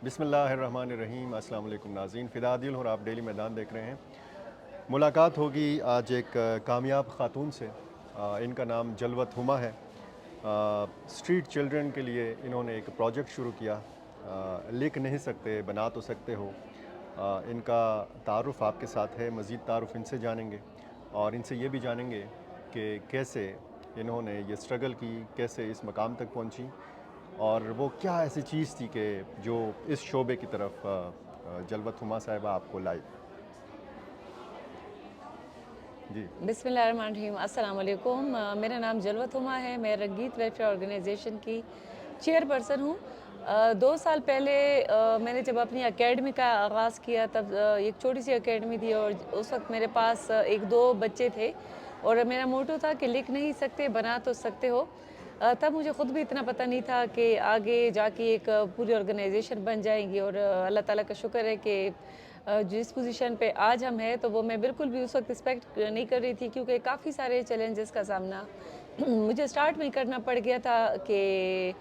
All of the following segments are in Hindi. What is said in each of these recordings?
बिस्मिल्लाहिर्रहमानिर्रहीम। अस्सलाम वालेकुम नाज़रीन, फ़िदा आदिल और आप डेली मैदान देख रहे हैं। मुलाकात होगी आज एक कामयाब ख़ातून से। इनका नाम जलवत हुमा है। स्ट्रीट चिल्ड्रन के लिए इन्होंने एक प्रोजेक्ट शुरू किया। लिख नहीं सकते, बना तो सकते हो। इनका तारुफ़ आपके साथ है, मज़ीद तारुफ़ इनसे जानेंगे और इनसे ये भी जानेंगे कि कैसे इन्होंने ये स्ट्रगल की, कैसे इस मकाम तक पहुँची और वो क्या ऐसी चीज़ थी कि जो इस शोबे की तरफ जलवत हुमा साहिबा आपको लाई। जी। बिस्मिल्लाहिर्रहमानिर्रहीम। अस्सलाम वालेकुम। मेरा नाम जलवत हुमा है। मैं रंगीत वेलफेयर ऑर्गेनाइजेशन की चेयरपर्सन हूँ। 2 साल पहले मैंने जब अपनी एकेडमी का आगाज़ किया तब एक छोटी सी एकेडमी थी और उस वक्त मेरे पास 1-2 बच्चे थे और मेरा मोटो था कि लिख नहीं सकते, बना तो सकते हो। तब मुझे ख़ुद भी इतना पता नहीं था कि आगे जाके एक पूरी ऑर्गेनाइजेशन बन जाएंगी और अल्लाह ताला का शुक्र है कि जिस पोजीशन पे आज हम हैं तो वो मैं बिल्कुल भी उस वक्त एक्सपेक्ट नहीं कर रही थी, क्योंकि काफ़ी सारे चैलेंजेस का सामना मुझे स्टार्ट में ही करना पड़ गया था कि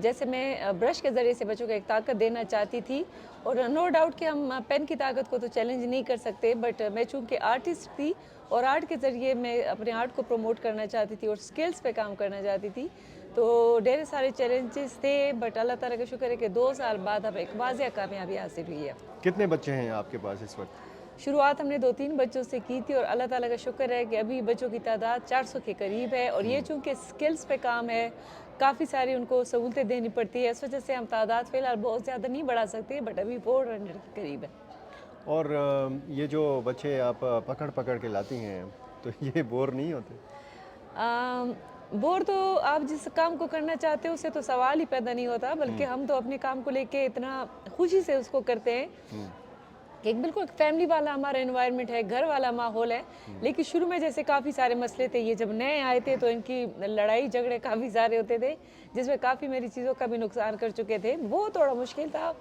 जैसे मैं ब्रश के ज़रिए से बच्चों को एक ताकत देना चाहती थी और नो डाउट कि हम पेन की ताकत को तो चैलेंज नहीं कर सकते, बट मैं चूँकि आर्टिस्ट थी और आर्ट के ज़रिए मैं अपने आर्ट को प्रमोट करना चाहती थी और स्किल्स पे काम करना चाहती थी। तो ढेर सारे चैलेंजेस थे, बट अल्लाह ताला का शुक्र है कि 2 साल बाद अब एक वाज़िया कामयाबी हासिल हुई है। कितने बच्चे हैं आपके पास इस वक्त? शुरुआत हमने 2-3 बच्चों से की थी और अल्लाह ताला का शुक्र है कि अभी बच्चों की तादाद 400 के करीब है और ये चूँकि स्किल्स पे काम है, काफ़ी सारी उनको सहूलतें देनी पड़ती है, इस वजह से हम तादाद फ़िलहाल बहुत ज़्यादा नहीं बढ़ा सकते, बट अभी 400 के करीब है। और ये जो बच्चे आप पकड़ पकड़ के लाती हैं तो ये बोर नहीं होते? अम, बोर तो आप जिस काम को करना चाहते हो उससे तो सवाल ही पैदा नहीं होता, बल्कि हम्म। हम तो अपने काम को लेके इतना खुशी से उसको करते हैं हम्म। कि एक बिल्कुल फैमिली वाला हमारा एनवायरनमेंट है, घर वाला माहौल है। हम्म। लेकिन शुरू में जैसे काफ़ी सारे मसले थे, ये जब नए आए थे तो इनकी लड़ाई झगड़े काफ़ी सारे होते थे, जिसमें काफ़ी मेरी चीज़ों का भी नुकसान कर चुके थे। वो थोड़ा मुश्किल था,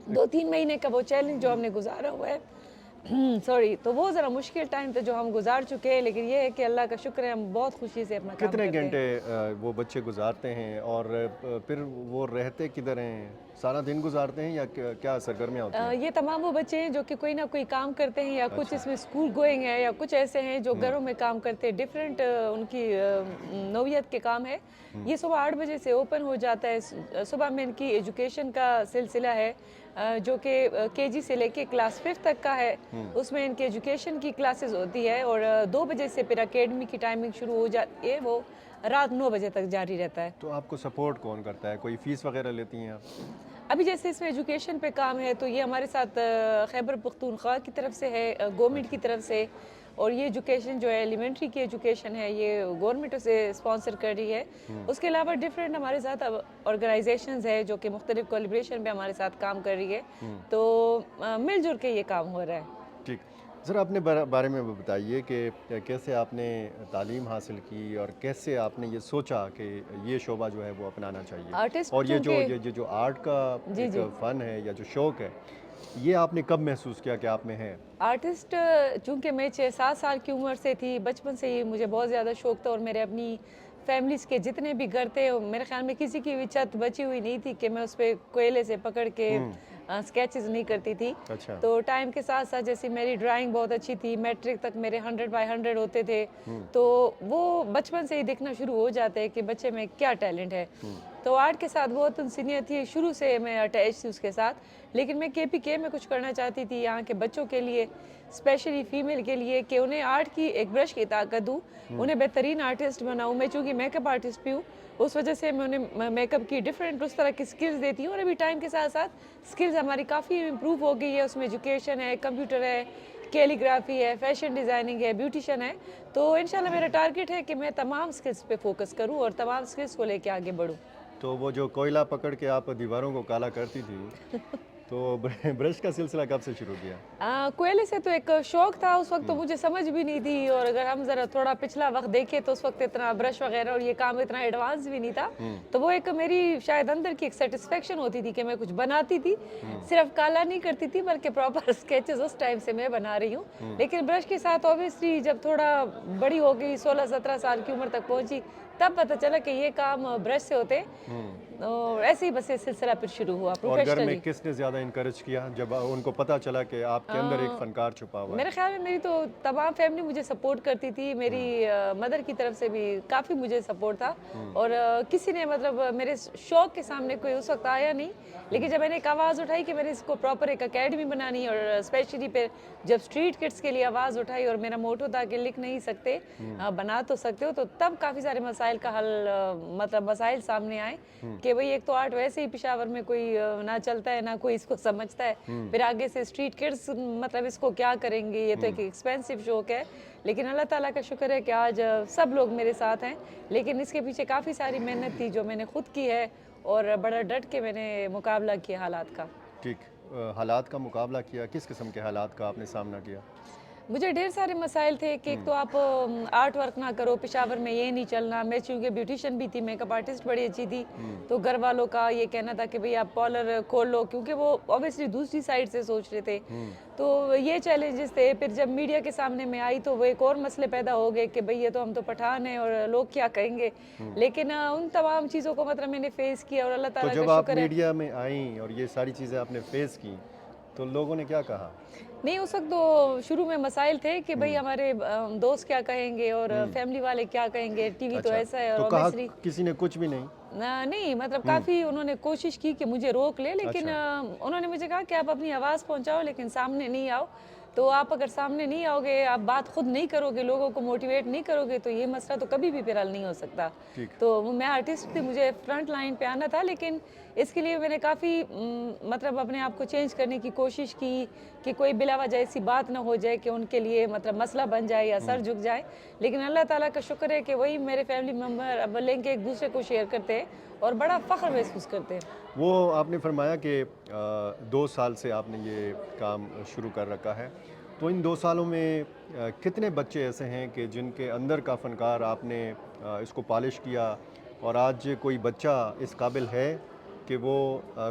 2-3 महीने का वो चैलेंज जो हमने गुजारा हुआ है। सॉरी, तो वो ज़रा मुश्किल टाइम था जो हम गुजार चुके हैं, लेकिन ये है कि अल्लाह का शुक्र है हम बहुत खुशी से अपना काम कितने करते हैं। घंटे वो बच्चे गुजारते हैं और फिर वो रहते किधर हैं? सारा दिन गुजारते हैं या क्या सरगर्मियाँ होती हैं? ये तमाम वो बच्चे हैं जो कि कोई ना कोई काम करते हैं या कुछ अच्छा। इसमें स्कूल गोइंग है या कुछ ऐसे हैं जो हम्म। घरों में काम करते हैं, डिफरेंट उनकी नौयत के काम है। हम्म। ये सुबह 8 बजे से ओपन हो जाता है। सुबह में इनकी एजुकेशन का सिलसिला है, जो कि केजी से लेके क्लास 5 तक का है। हम्म। उसमें इनकी एजुकेशन की क्लासेस होती है और 2 बजे से फिर अकेडमी की टाइमिंग शुरू हो जाती है, वो रात 9 बजे तक जारी रहता है। तो आपको सपोर्ट कौन करता है? कोई फ़ीस वगैरह लेती हैं आप? अभी जैसे इसमें एजुकेशन पे काम है तो ये हमारे साथ खैबर पख्तूनख्वा की तरफ से है, गवर्नमेंट की अच्छा। तरफ से। और ये एजुकेशन जो है एलिमेंट्री की एजुकेशन है, ये गवर्नमेंट उसे स्पॉन्सर कर रही है। हम्म। उसके अलावा डिफरेंट हमारे साथ ऑर्गेनाइजेशंस है जो कि मुख्तलिफ कोलिब्रेशन पे हमारे साथ काम कर रही है। हम्म। तो मिलजुल के ये काम हो रहा है। ठीक। ज़रा अपने बारे में बताइए कि कैसे आपने तालीम हासिल की और कैसे आपने ये सोचा कि ये शोबा जो है वो अपनाना चाहिए? आर्टिस्ट और ये जो चूँकि ये ये जो आर्ट का जी, एक जी। फ़न है या जो शौक़ है, ये आपने कब महसूस किया कि आप में है? आर्टिस्ट चूँकि मैं 6-7 साल की उम्र से थी, बचपन से ही मुझे बहुत ज़्यादा शौक था और मेरे अपनी फैमिलीज़ के जितने भी घर थे, मेरे ख़्याल में किसी की भी छत बची हुई नहीं थी कि मैं उस पे कोयले से पकड़ के हुँ। स्केचेस नहीं करती थी। अच्छा। तो टाइम के साथ-साथ जैसे मेरी ड्राइंग बहुत अच्छी थी, मैट्रिक तक मेरे 100 बाय 100 होते थे। हुँ। तो वो बचपन से ही दिखना शुरू हो जाता है कि बच्चे में क्या टैलेंट है। हुँ। तो आर्ट के साथ बहुत इंसीनियत थी, शुरू से मैं अटैच थी उसके साथ। लेकिन मैं केपीके में कुछ करना चाहती थी यहाँ के बच्चों के लिए, स्पेशली फीमेल के लिए, कि उन्हें आर्ट की एक ब्रश की ताकत दूँ, हुँ। उन्हें बेहतरीन आर्टिस्ट बनाऊँ। मैं चूँकि मेकअप आर्टिस्ट भी हूँ, उस वजह से मैं उन्हें मेकअप की डिफरेंट उस तरह की स्किल्स देती हूँ और अभी टाइम के साथ-साथ स्किल्स हमारी काफ़ी इम्प्रूव हो गई है। उसमें एजुकेशन है, कंप्यूटर है, कैलीग्राफी है, फैशन डिज़ाइनिंग है, ब्यूटिशियन है। तो इंशाल्लाह मेरा टारगेट है कि मैं तमाम स्किल्स पे फ़ोकस करूँ और तमाम स्किल्स को लेके आगे बढ़ूँ। तो वो जो कोयला पकड़ के आप दीवारों को काला करती थी, तो ब्रश का सिलसिला कब से शुरू किया? कोयले से तो एक शौक था, उस वक्त तो हुँ। मुझे समझ भी नहीं थी और अगर हम ज़रा थोड़ा पिछला वक्त देखें तो उस वक्त इतना ब्रश वगैरह और ये काम इतना एडवांस भी नहीं था। हुँ। तो वो एक मेरी शायद अंदर की एक सेटिस्फेक्शन होती थी कि मैं कुछ बनाती थी, हुँ। सिर्फ काला नहीं करती थी बल्कि प्रॉपर स्केचेस उस टाइम से मैं बना रही हूँ। हुँ। लेकिन ब्रश के साथ ऑब्वियसली जब थोड़ा बड़ी हो गई, 16-17 साल की उम्र तक पहुँची, तब पता चला कि ये काम ब्रश से होते हैं। हुँ। और ऐसे ही बस ये सिलसिला फिर शुरू हुआ और घर प्रोफेशनली। में किसने ज़्यादा इनकरेज किया जब उनको पता चला कि आपके अंदर एक फ़नकार छुपा हुआ है? मेरे ख्याल में मेरी तो तमाम फैमिली मुझे सपोर्ट करती थी, मेरी मदर की तरफ से भी काफ़ी मुझे सपोर्ट था। और किसी ने मतलब मेरे शौक़ के सामने कोई उस वक्त आया नहीं, लेकिन जब मैंने एक आवाज़ उठाई कि मैंने इसको प्रॉपर एक अकेडमी बनानी है, और स्पेशली फिर जब स्ट्रीट किड्स के लिए आवाज़ उठाई और मेरा मोटो था कि लिख नहीं सकते बना तो सकते हो, तो तब काफ़ी सारे मसाइल का हल मतलब मसाइल सामने आए कि भाई एक तो आर्ट वैसे ही पेशावर में कोई ना चलता है ना कोई इसको समझता है, फिर आगे से स्ट्रीट किड्स मतलब इसको क्या करेंगे, ये तो एक एक्सपेंसिव शौक है। लेकिन अल्लाह ताला का शुक्र है कि आज सब लोग मेरे साथ हैं, लेकिन इसके पीछे काफ़ी सारी मेहनत थी जो मैंने खुद की है और बड़ा डट के मैंने मुकाबला किया हालात का। ठीक, हालात का मुकाबला किया, किस किस्म के हालात का आपने सामना किया? मुझे ढेर सारे मसाइल थे कि एक तो आप आर्ट वर्क ना करो, पेशावर में ये नहीं चलना। मैं चूँकि ब्यूटिशियन भी थी, मेकअप आर्टिस्ट बड़ी अच्छी थी, तो घर वालों का ये कहना था कि भाई आप पार्लर खोल लो, क्योंकि वो ऑब्वियसली दूसरी साइड से सोच रहे थे। तो ये चैलेंजेस थे। फिर जब मीडिया के सामने मैं आई तो वो एक और मसले पैदा हो गए कि भाई ये तो हम तो पठान हैं और लोग क्या कहेंगे। लेकिन उन तमाम चीज़ों को मतलब मैंने फेस किया और अल्लाह तो ताला जब का आप शुक्र है। मीडिया में आईं और ये सारी चीज़ें आपने फेस की, तो लोगों ने क्या कहा? नहीं, उस वक्त तो शुरू में मसाइल थे कि भाई हमारे दोस्त क्या कहेंगे और फैमिली वाले क्या कहेंगे, टीवी तो अच्छा, ऐसा है और तो कहा ऑब्वियसली किसी ने कुछ भी नहीं? नहीं मतलब काफ़ी उन्होंने कोशिश की कि मुझे रोक ले, लेकिन अच्छा। उन्होंने मुझे कहा कि आप अपनी आवाज़ पहुंचाओ लेकिन सामने नहीं आओ। तो आप अगर सामने नहीं आओगे, आप बात खुद नहीं करोगे, लोगों को मोटिवेट नहीं करोगे, तो ये मसला तो कभी भी फिर हल नहीं हो सकता। ठीक। तो मैं आर्टिस्ट थी, मुझे फ्रंट लाइन पे आना था, लेकिन इसके लिए मैंने काफ़ी मतलब अपने आप को चेंज करने की कोशिश की कि कोई बिलावजह ऐसी बात ना हो जाए कि उनके लिए मतलब मसला बन जाए या सर झुक जाए। लेकिन अल्लाह ताला का शुक्र है कि वही मेरे फैमिली मेम्बर अब लिंक एक दूसरे को शेयर करते हैं और बड़ा फ़ख्र महसूस करते हैं। वो आपने फरमाया कि 2 साल से आपने ये काम शुरू कर रखा है, तो इन 2 सालों में कितने बच्चे ऐसे हैं कि जिनके अंदर का फ़नकार आपने इसको पॉलिश किया और आज कोई बच्चा इस काबिल है कि वो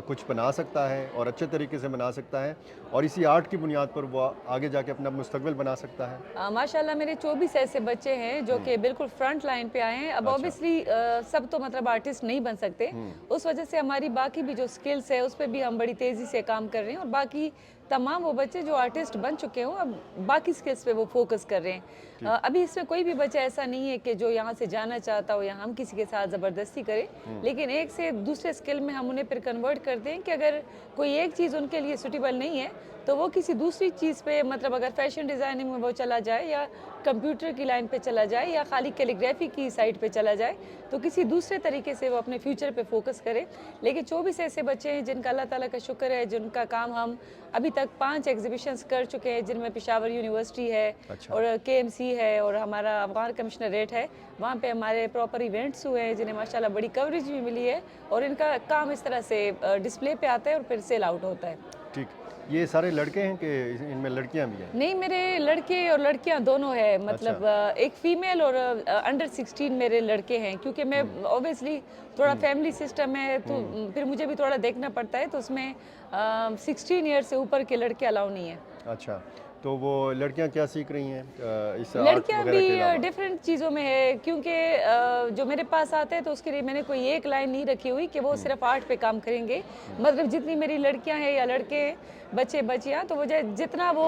कुछ बना सकता है और अच्छे तरीके से बना सकता है और इसी आर्ट की बुनियाद पर वो आगे जाके अपना मुस्तकबिल बना सकता है? माशाल्लाह मेरे 24 ऐसे बच्चे हैं जो कि बिल्कुल फ्रंट लाइन पे आए हैं। अब अच्छा। ऑब्वियसली सब तो मतलब आर्टिस्ट नहीं बन सकते, उस वजह से हमारी बाकी भी जो स्किल्स है उस पर भी हम बड़ी तेज़ी से काम कर रहे हैं और बाकी तमाम वो बच्चे जो आर्टिस्ट बन चुके हों अब बाकी स्किल्स पे वो फोकस कर रहे हैं। अभी इसमें कोई भी बच्चा ऐसा नहीं है कि जो यहाँ से जाना चाहता हो या हम किसी के साथ ज़बरदस्ती करें, लेकिन एक से दूसरे स्किल में हम उन्हें फिर कन्वर्ट करते हैं कि अगर कोई एक चीज़ उनके लिए सूटेबल नहीं है तो वो किसी दूसरी चीज़ पे मतलब अगर फैशन डिज़ाइनिंग में वो चला जाए या कंप्यूटर की लाइन पे चला जाए या खाली कैलीग्राफी की साइड पे चला जाए, तो किसी दूसरे तरीके से वो अपने फ्यूचर पे फोकस करे। लेकिन 24 ऐसे बच्चे हैं जिनका अल्लाह ताला का शुक्र है, जिनका काम हम अभी तक 5 एग्जीबिशंस कर चुके हैं, जिनमें पेशावर यूनिवर्सिटी है अच्छा। और केएमसी है और हमारा अफगान कमिश्नरेट है, वहाँ पे हमारे प्रॉपर इवेंट्स हुए हैं जिन्हें माशाल्लाह बड़ी कवरेज भी मिली है और इनका काम इस तरह से डिस्प्ले पे आता है और फिर सेल आउट होता है। ठीक, ये सारे लड़के हैं कि इनमें लड़कियां भी हैं? नहीं, मेरे लड़के और लड़कियां दोनों है, मतलब एक फीमेल और अंडर 16 मेरे लड़के हैं, क्योंकि मैं ऑब्वियसली थोड़ा फैमिली सिस्टम है तो फिर मुझे भी थोड़ा देखना पड़ता है, तो उसमें 16 ईयर से ऊपर के लड़के अलाउ नहीं है। अच्छा, तो वो लड़कियां क्या सीख रही हैं इस आर्ट लड़कियां वगैरह के भी अलावा? डिफरेंट चीज़ों में है, क्योंकि जो मेरे पास आते हैं तो उसके लिए मैंने कोई एक लाइन नहीं रखी हुई कि वो सिर्फ आर्ट पे काम करेंगे। मतलब जितनी मेरी लड़कियां हैं या लड़के बच्चे बच्चियां, तो वो जितना वो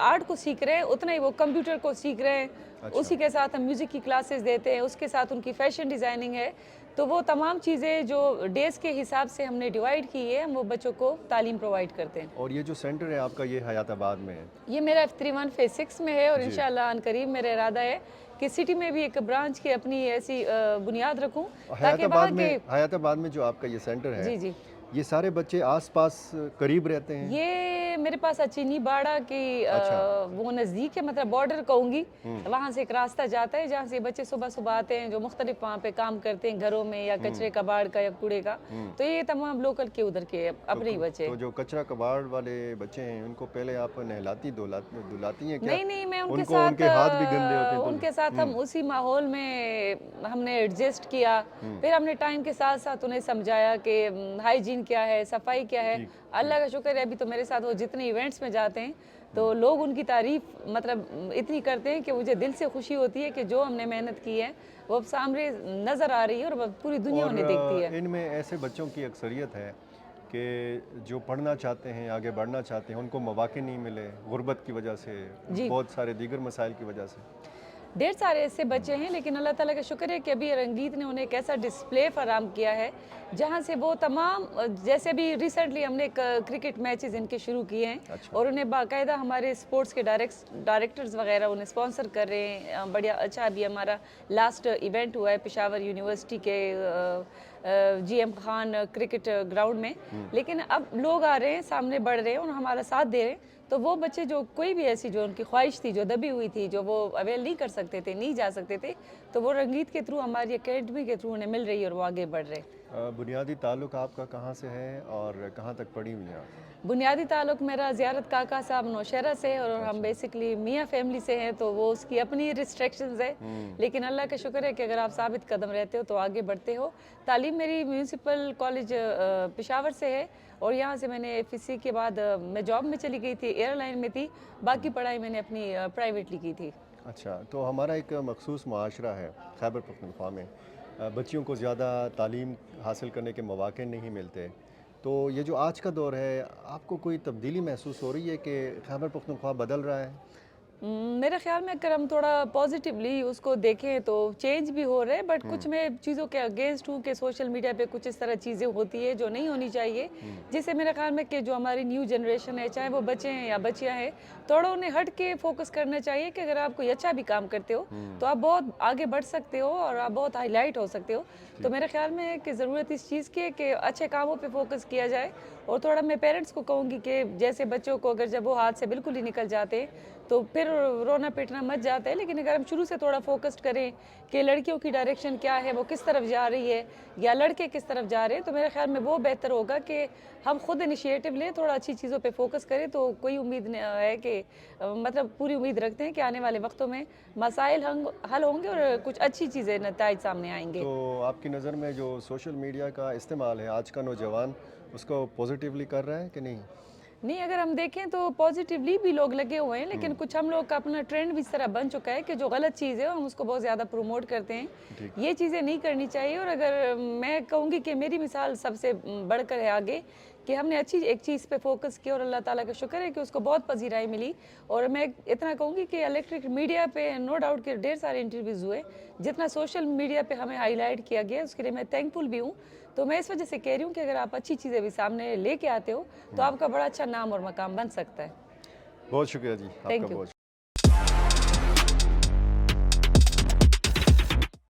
आर्ट को सीख रहे हैं उतना ही वो कंप्यूटर को सीख रहे हैं। अच्छा। उसी के साथ हम म्यूज़िक की क्लासेस देते हैं, उसके साथ उनकी फैशन डिज़ाइनिंग है। तो वो तमाम चीज़ें जो डेज़ के हिसाब से हमने डिवाइड की है, हम वो बच्चों को तालीम प्रोवाइड करते हैं। और ये जो सेंटर है आपका, ये हयाताबाद में है? ये मेरा F31 फेज़ 6 में है और जी। इंशाल्लाह अनकरीब मेरा इरादा है कि सिटी में भी एक ब्रांच की अपनी ऐसी बुनियाद रखूं ताकि वहाँ के हयाताबाद में जो आपका ये सेंटर है, जी जी ये सारे बच्चे आसपास करीब रहते हैं? ये मेरे पास अचीनी बाड़ा की अच्छा। वो नज़दीक है, मतलब बॉर्डर कहूँगी। वहाँ से एक रास्ता जाता है जहाँ से बच्चे सुबह सुबह आते हैं जो मुख्तलिफ वहाँ पे काम करते हैं, घरों में या कचरे कबाड़ का या कूड़े का। तो ये तमाम लोकल के उधर के अपने ही बच्चे। तो जो कचरा कबाड़ वाले बच्चे हैं उनको पहले आप नहलाती धुलाती हैं क्या? नहीं नहीं, मैं उनके उनको साथ उनके हाथ भी गंदे होते हैं तो? उनके साथ हम उसी माहौल में हमने एडजस्ट किया। फिर हमने टाइम के साथ साथ उन्हें समझाया कि हाइजीन हाइजीन क्या है, सफाई क्या है। अल्लाह का शुक्र है, अभी तो मेरे साथ वो जितने इवेंट्स में जाते हैं तो लोग उनकी तारीफ मतलब इतनी करते हैं कि मुझे दिल से खुशी होती है कि जो हमने मेहनत की है वो अब सामने नज़र आ रही है और अब पूरी दुनिया और उन्हें देखती है। इनमें ऐसे बच्चों की अक्सरियत है कि जो पढ़ना चाहते हैं, आगे बढ़ना चाहते हैं, उनको मौक़े नहीं मिले, गुर्बत की वजह से, जी, बहुत सारे दीगर मसाइल की वजह से। ढेर सारे ऐसे बच्चे हैं, लेकिन अल्लाह ताला का शुक्र है कि अभी रंगीत ने उन्हें एक ऐसा डिस्प्ले फराम किया है जहाँ से वो तमाम जैसे अभी रिसेंटली हमने क्रिकेट मैचेस इनके शुरू किए हैं अच्छा। और उन्हें बाकायदा हमारे स्पोर्ट्स के डायरेक्टर्स वगैरह उन्हें स्पॉन्सर कर रहे हैं। बढ़िया अच्छा, अभी हमारा लास्ट इवेंट हुआ है पेशावर यूनिवर्सिटी के GM खान क्रिकेट ग्राउंड में। लेकिन अब लोग आ रहे हैं, सामने बढ़ रहे हैं और हमारा साथ दे रहे हैं। तो वो बच्चे जो कोई भी ऐसी जो उनकी ख्वाहिश थी, जो दबी हुई थी, जो वो अवेल नहीं कर सकते थे, नहीं जा सकते थे, तो वो रंगीत के थ्रू, हमारी एकेडमी के थ्रू उन्हें मिल रही है और वो आगे बढ़ रहे हैं। बुनियादी ताल्लुक़ आपका कहाँ से है और कहाँ तक पढ़ी हुई हैं आप? बुनियादी ताल्लुक मेरा ज़ियारत काका साहब नौशहरा से है और हम बेसिकली मियाँ फैमिली से हैं, तो वो उसकी अपनी रिस्ट्रिक्शंस है। लेकिन अल्लाह का शुक्र है कि अगर आप साबित कदम रहते हो तो आगे बढ़ते हो। तालीम मेरी म्यूनसिपल कॉलेज पेशावर से है और यहाँ से मैंने FEC के बाद मैं जॉब में चली गई थी, एयरलाइन में थी। बाकी पढ़ाई मैंने अपनी प्राइवेटली की थी। अच्छा, तो हमारा एक मखसूस मुआशरा है खैबर पख्तूनख्वा में, बच्चियों को ज़्यादा तालीम हासिल करने के मौक़े नहीं मिलते। तो ये जो आज का दौर है, आपको कोई तब्दीली महसूस हो रही है कि खैबर पख्तूनख्वा बदल रहा है? मेरे ख्याल में अगर हम थोड़ा पॉजिटिवली उसको देखें तो चेंज भी हो रहे हैं, बट कुछ मैं चीज़ों के अगेंस्ट हूँ कि सोशल मीडिया पे कुछ इस तरह चीज़ें होती है जो नहीं होनी चाहिए, जिससे मेरे ख्याल में कि जो हमारी न्यू जनरेशन है, चाहे वो बच्चे हैं या बच्चियाँ हैं, थोड़ा उन्हें हट के फोकस करना चाहिए कि अगर आप कोई अच्छा भी काम करते हो तो आप बहुत आगे बढ़ सकते हो और आप बहुत हाईलाइट हो सकते हो। तो मेरे ख्याल में है कि ज़रूरत इस चीज़ की है कि अच्छे कामों पे फोकस किया जाए। और थोड़ा मैं पेरेंट्स को कहूँगी कि जैसे बच्चों को अगर जब वो हाथ से बिल्कुल ही निकल जाते हैं तो फिर रोना पीटना मच जाता है, लेकिन अगर हम शुरू से थोड़ा फोकस्ड करें कि लड़कियों की डायरेक्शन क्या है, वो किस तरफ जा रही है या लड़के किस तरफ जा रहे हैं, तो मेरे ख्याल में वो बेहतर होगा कि हम खुद इनिशिएटिव लें, थोड़ा अच्छी चीज़ों पे फोकस करें। तो कोई उम्मीद है कि मतलब पूरी उम्मीद रखते हैं कि आने वाले वक्तों में मसाइल हल होंगे और कुछ अच्छी चीज़ें नताइज सामने आएंगे। तो आपकी नज़र में जो सोशल मीडिया का इस्तेमाल है, आज का नौजवान उसको पॉजिटिवली कर रहा है कि नहीं? नहीं, अगर हम देखें तो पॉजिटिवली भी लोग लगे हुए हैं, लेकिन कुछ हम लोग का अपना ट्रेंड भी इस तरह बन चुका है कि जो गलत चीज़ है हम उसको बहुत ज़्यादा प्रमोट करते हैं। ये चीज़ें नहीं करनी चाहिए। और अगर मैं कहूँगी कि मेरी मिसाल सबसे बढ़कर है आगे कि हमने अच्छी एक चीज़ पे फोकस किया और अल्लाह ताला का शुक्र है कि उसको बहुत पजीराई मिली। और मैं इतना कहूँगी कि इलेक्ट्रिक मीडिया पे नो डाउट के ढेर सारे इंटरव्यूज़ हुए, जितना सोशल मीडिया पे हमें हाईलाइट किया गया उसके लिए मैं थैंकफुल भी हूँ। तो मैं इस वजह से कह रही हूँ कि अगर आप अच्छी चीज़ें भी सामने लेके आते हो तो आपका बड़ा अच्छा नाम और मकाम बन सकता है। बहुत शुक्रिया जी, आपका थैंक यू। बहुत